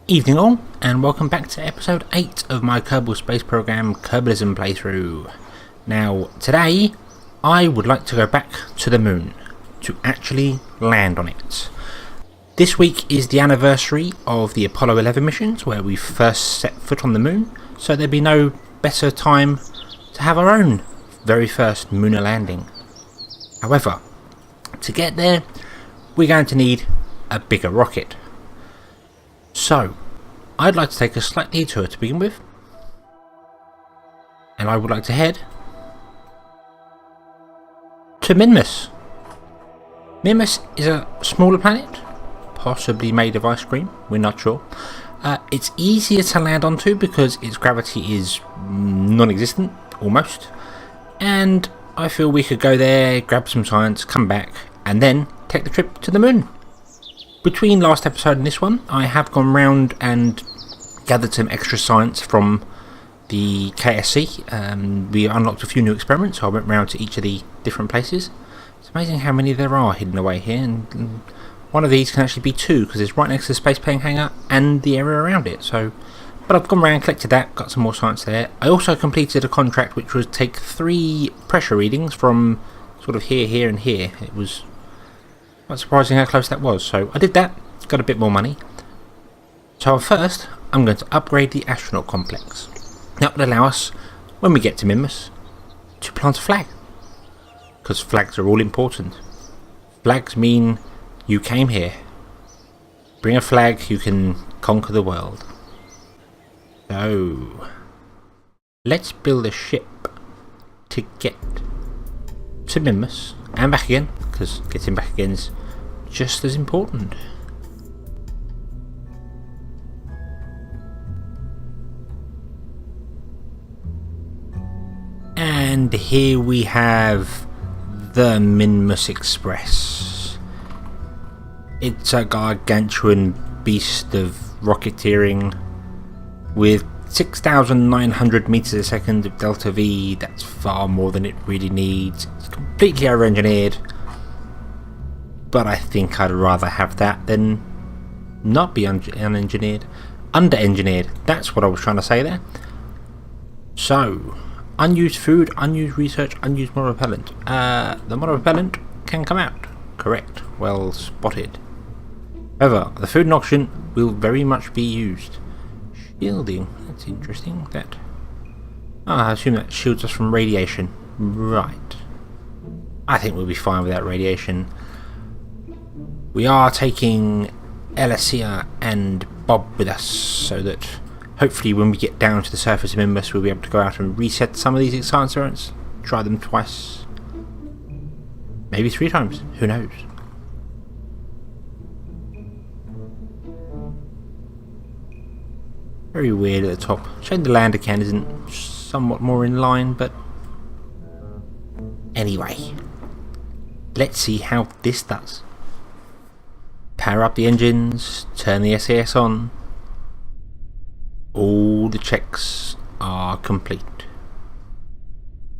Evening all, and welcome back to episode 8 of my Kerbal Space Program Kerbalism playthrough. Now, today, I would like to go back to the moon, to actually land on it. This week is the anniversary of the Apollo 11 missions, where we first set foot on the moon, so there'd be no better time to have our own very first lunar landing. However, to get there, we're going to need a bigger rocket. So, I'd like to take a slight detour to begin with, and I would like to head to Minmus. Minmus is a smaller planet, possibly made of ice cream, we're not sure. It's easier to land onto because its gravity is non-existent, almost, and I feel we could go there, grab some science, come back, and then take the trip to the moon. Between last episode and this one, I have gone round and gathered some extra science from the KSC. We unlocked a few new experiments, so I went round to each of the different places. It's amazing how many there are hidden away here, and one of these can actually be two, because it's right next to the space plane hangar and the area around it. So, but I've gone round, collected that, got some more science there. I also completed a contract which was take 3 pressure readings from sort of here, here and here. It was quite surprising how close that was, so I did that, got a bit more money. So first, I'm going to upgrade the astronaut complex. That would allow us, when we get to Minmus, to plant a flag. Because flags are all important. Flags mean you came here. Bring a flag, you can conquer the world. So, let's build a ship to get to Minmus and back again, because getting back again is just as important. And here we have the Minmus Express. It's a gargantuan beast of rocketeering with 6,900 meters a second of delta V. That's far more than it really needs. It's completely over-engineered, but I think I'd rather have that than not be unengineered. Under-engineered, that's what I was trying to say there. So, unused food, unused research, unused monopropellant. The monopropellant can come out. Correct, well spotted. However, the food and oxygen will very much be used. Shielding, that's interesting. That, I assume that shields us from radiation. Right. I think we'll be fine without radiation. We are taking Alicia and Bob with us, so that hopefully when we get down to the surface of Minmus, we'll be able to go out and reset some of these science experiments. Try them twice. Maybe 3 times. Who knows? Very weird at the top. Showing the lander can isn't somewhat more in line, but anyway, let's see how this does. Power up the engines, turn the SAS on. All the checks are complete.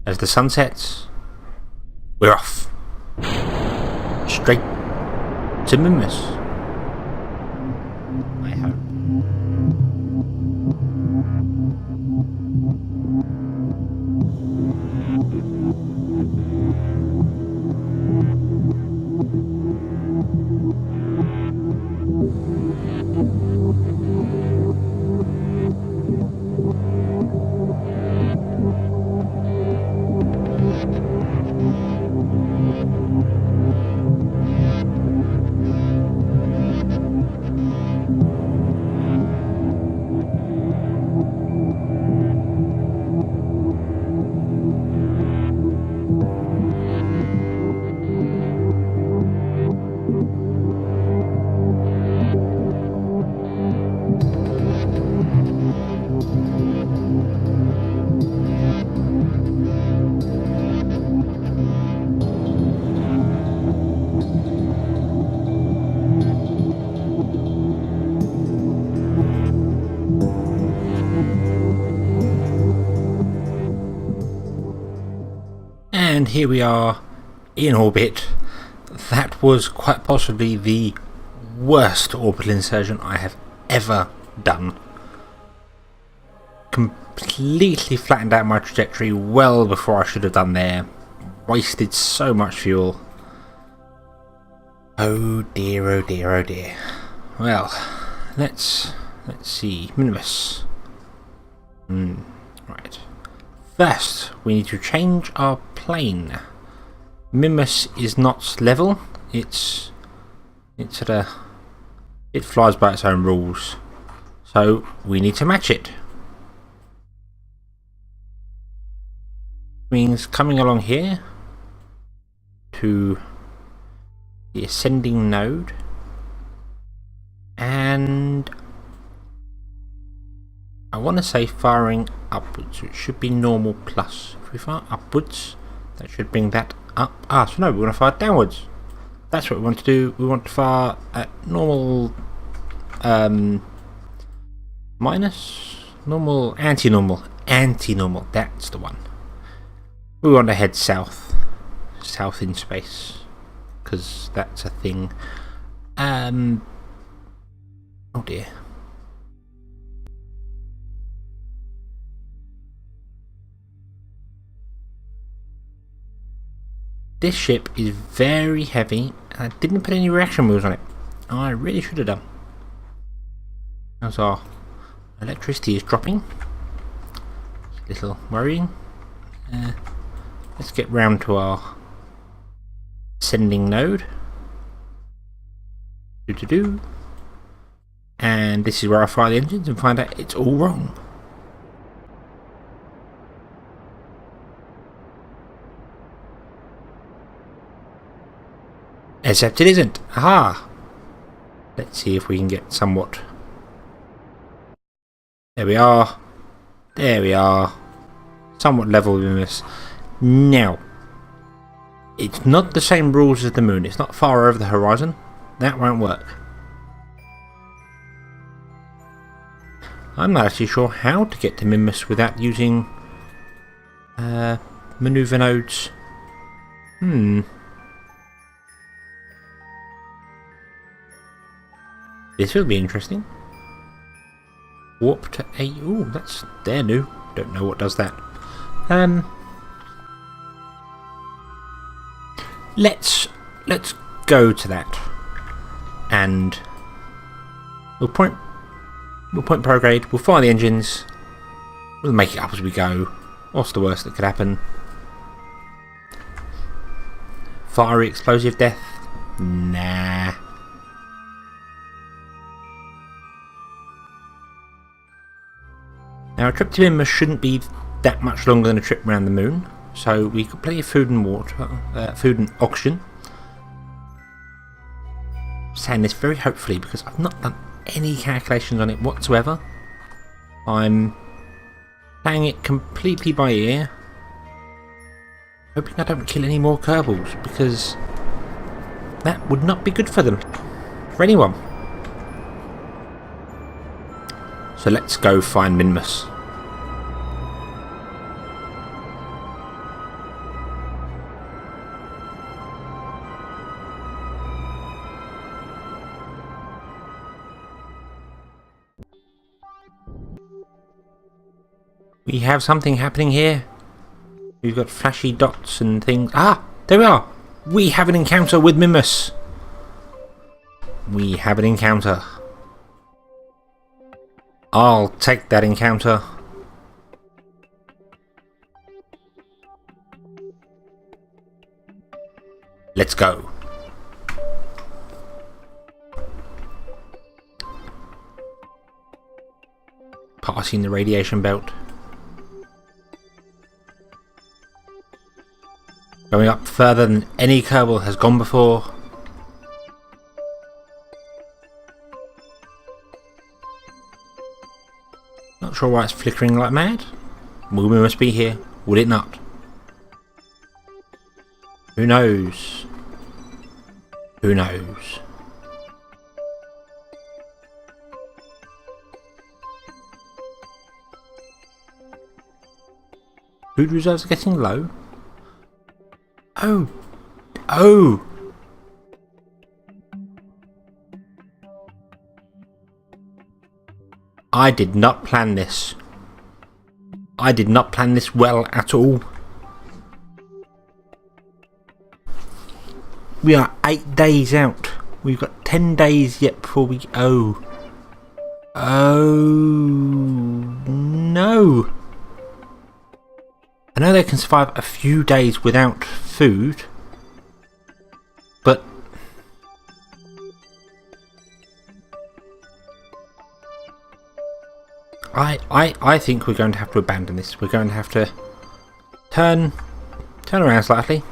As the sun sets, we're off. Straight to Minmus, I hope. And here we are in orbit. That was quite possibly the worst orbital insertion I have ever done. Completely flattened out my trajectory well before I should have done there. Wasted so much fuel. Oh dear, oh dear, oh dear. Well, let's see. Minmus. Right. First, we need to change our plane. Minmus is not level. It flies by its own rules. So we need to match it. Means coming along here to the ascending node, and I want to say firing upwards, which should be normal plus. If we fire upwards, that should bring that up. So no, we want to fire downwards. That's what we want to do. We want to fire at normal, minus, normal, anti-normal, that's the one. We want to head south in space, because that's a thing. Oh dear. This ship is very heavy, and I didn't put any reaction wheels on it. I really should have done. As our electricity is dropping. It's a little worrying. Let's get round to our ascending node. And this is where I fire the engines and find out it's all wrong. Except it isn't. Aha! Let's see if we can get somewhat. There we are. There we are. Somewhat level in this. Now, it's not the same rules as the moon. It's not far over the horizon. That won't work. I'm not actually sure how to get to Minmus without using maneuver nodes. This will be interesting. Warp to A. Ooh, they're new. Don't know what does that. Let's go to that, and we'll point prograde. We'll fire the engines. We'll make it up as we go. What's the worst that could happen? Fiery explosive death? Nah. Now, a trip to Minmus shouldn't be that much longer than a trip around the moon, so we've got plenty of food and water, food and oxygen. I'm saying this very hopefully because I've not done any calculations on it whatsoever. I'm playing it completely by ear, hoping I don't kill any more Kerbals, because that would not be good for them, for anyone. So let's go find Minmus. We have something happening here. We've got flashy dots and things. Ah, there we are. We have an encounter with Minmus. We have an encounter. I'll take that encounter. Let's go. Passing the radiation belt. Going up further than any Kerbal has gone before. Not sure why it's flickering like mad. Will we must be here? Would it not? Who knows? Who knows? Food reserves are getting low. Oh! Oh! I did not plan this. I did not plan this well at all. We are 8 days out. We've got 10 days yet before we... Oh. Oh, no. I know they can survive a few days without food, but I think we're going to have to abandon this. We're going to have to turn around slightly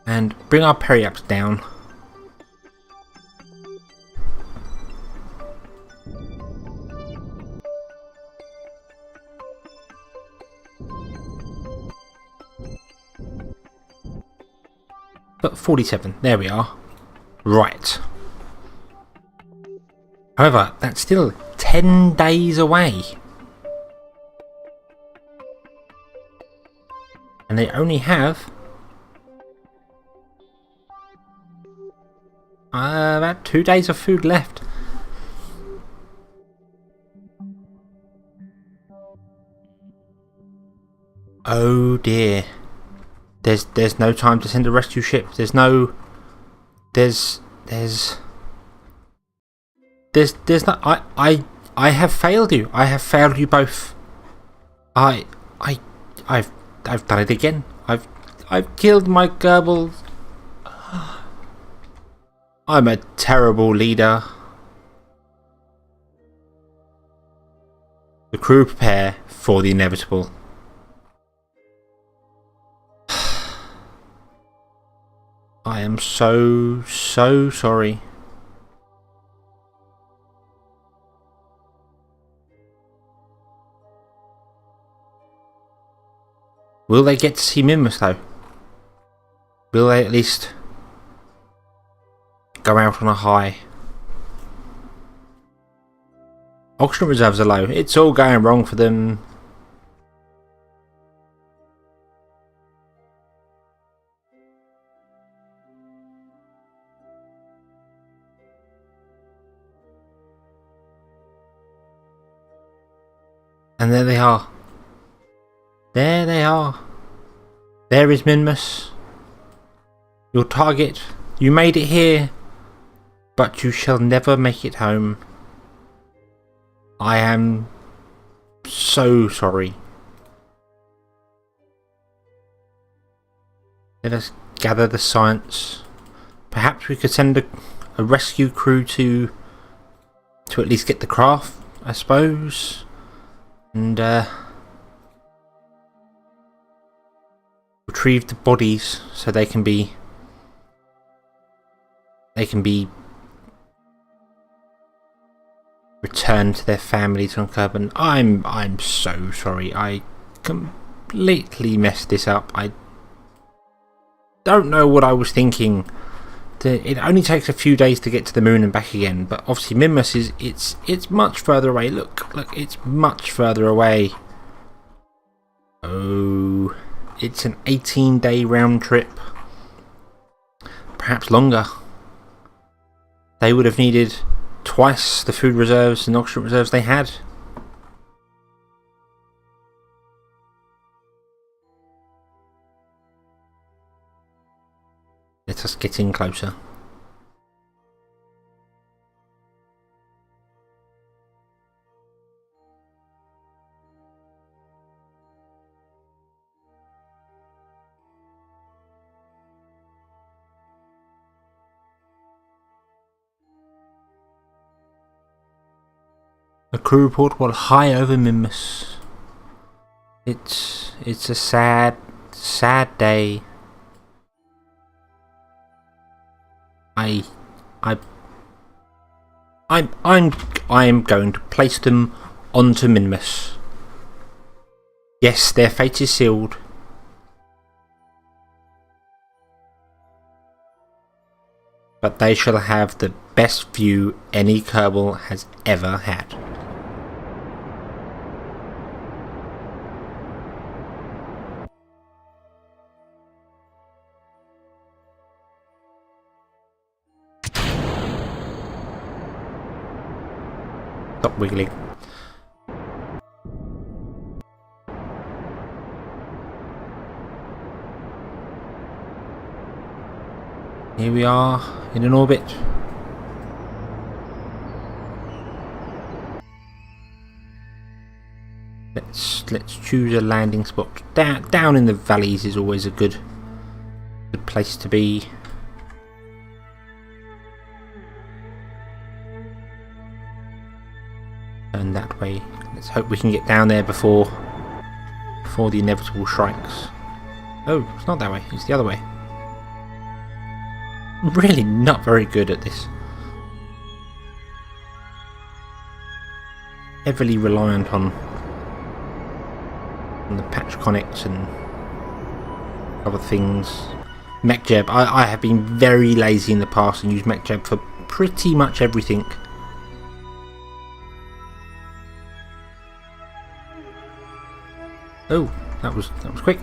and bring our peri-ups down. But 47, there we are. Right. However, that's still 10 days away. And they only have about 2 days of food left. Oh dear. There's no time to send a rescue ship. There's no I have failed you. I have failed you both. I've done it again. I've killed my Kerbals. I'm a terrible leader. The crew prepare for the inevitable. I am so sorry. Will they get to see Minmus though? Will they at least go out on a high? Oxygen reserves are low. It's all going wrong for them. And there they are. There they are. There is Minmus. Your target. You made it here, but you shall never make it home. I am so sorry. Let us gather the science. Perhaps we could send a rescue crew to at least get the craft, I suppose. And retrieve the bodies so they can be returned to their families on Kerbal. I'm so sorry. I completely messed this up. I don't know what I was thinking. It only takes a few days to get to the moon and back again, but obviously Minmus is it's much further away. Look, it's much further away. Oh, it's an 18-day round trip, perhaps longer. They would have needed twice the food reserves and oxygen reserves they had. Let us get in closer. A crew report while high over Minmus. It's a sad day. I'm going to place them onto Minmus. Yes, their fate is sealed. But they shall have the best view any Kerbal has ever had. Stop wiggling. Here we are in an orbit. Let's choose a landing spot. Down in the valleys is always a good place to be. Turn that way. Let's hope we can get down there before the inevitable strikes. Oh, it's not that way. It's the other way. I'm really not very good at this. Heavily reliant on the patch connects and other things. MechJeb. I have been very lazy in the past and used MechJeb for pretty much everything. Oh, that was quick.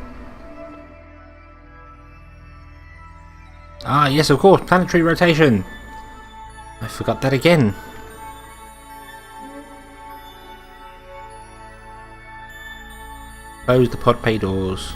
Ah, yes, of course, planetary rotation. I forgot that again. Close the pod bay doors.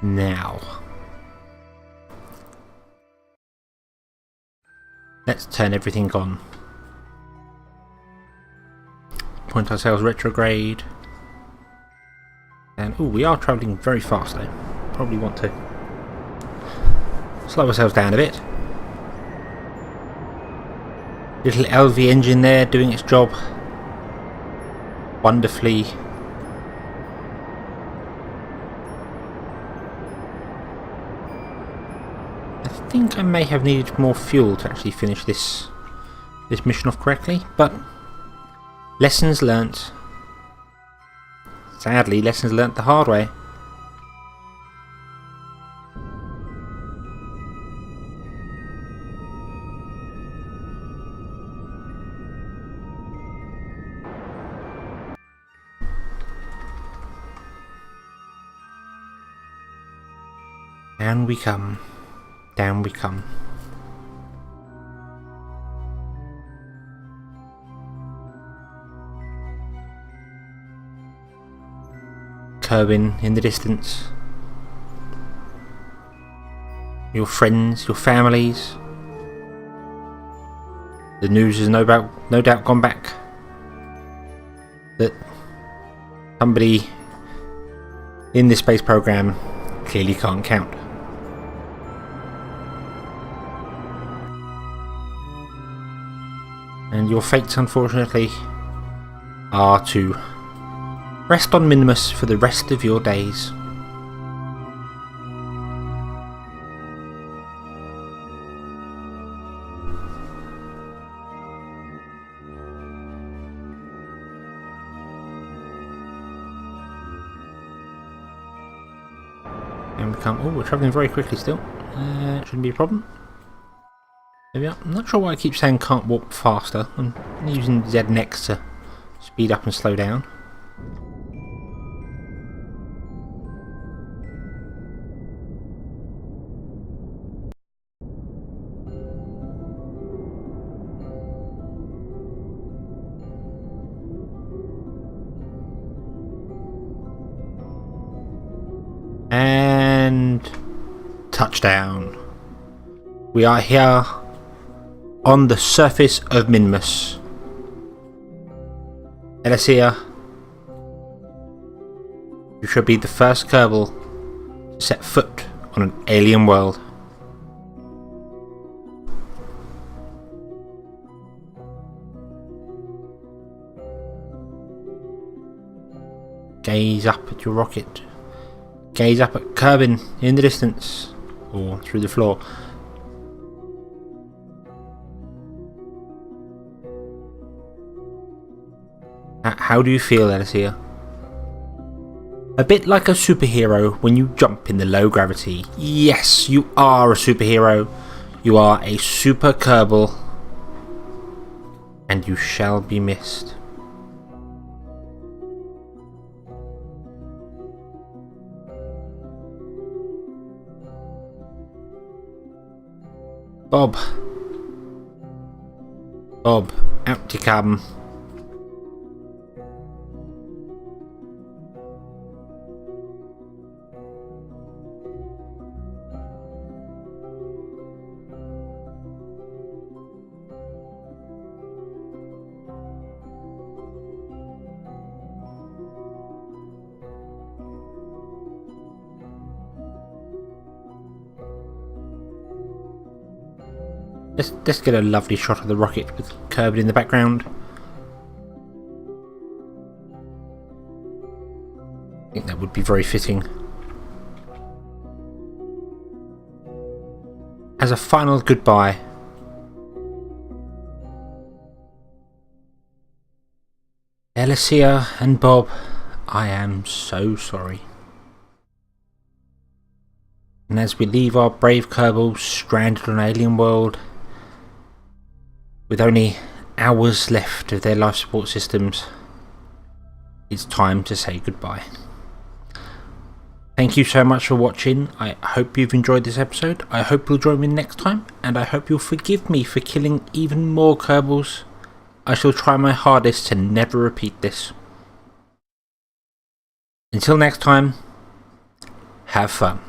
Now, let's turn everything on. Point ourselves retrograde. And, oh, we are travelling very fast though. Probably want to slow ourselves down a bit. Little LV engine there doing its job wonderfully. I think I may have needed more fuel to actually finish this mission off correctly, but lessons learnt. Sadly, lessons learnt the hard way. Down we come. Down we come. Kerbin in the distance. Your friends, your families. The news has no doubt gone back that somebody in this space program clearly can't count. And your fates, unfortunately, are to rest on Minmus for the rest of your days. And we come. Oh, we're travelling very quickly still. Shouldn't be a problem. Maybe I'm not sure why I keep saying can't warp faster. I'm using Z next to speed up and slow down. And touchdown. We are here on the surface of Minmus. Elysia, you should be the first Kerbal to set foot on an alien world. Gaze up at your rocket. Gaze up at Kerbin in the distance, or through the floor. How do you feel, Elysia? A bit like a superhero when you jump in the low gravity. Yes, you are a superhero. You are a super Kerbal. And you shall be missed. Bob. Bob, out you come. Let's get a lovely shot of the rocket with Kerbal in the background. I think that would be very fitting. As a final goodbye, Alicia and Bob, I am so sorry. And as we leave our brave Kerbal stranded on an alien world, with only hours left of their life support systems, it's time to say goodbye. Thank you so much for watching. I hope you've enjoyed this episode. I hope you'll join me next time, and I hope you'll forgive me for killing even more Kerbals. I shall try my hardest to never repeat this. Until next time, have fun.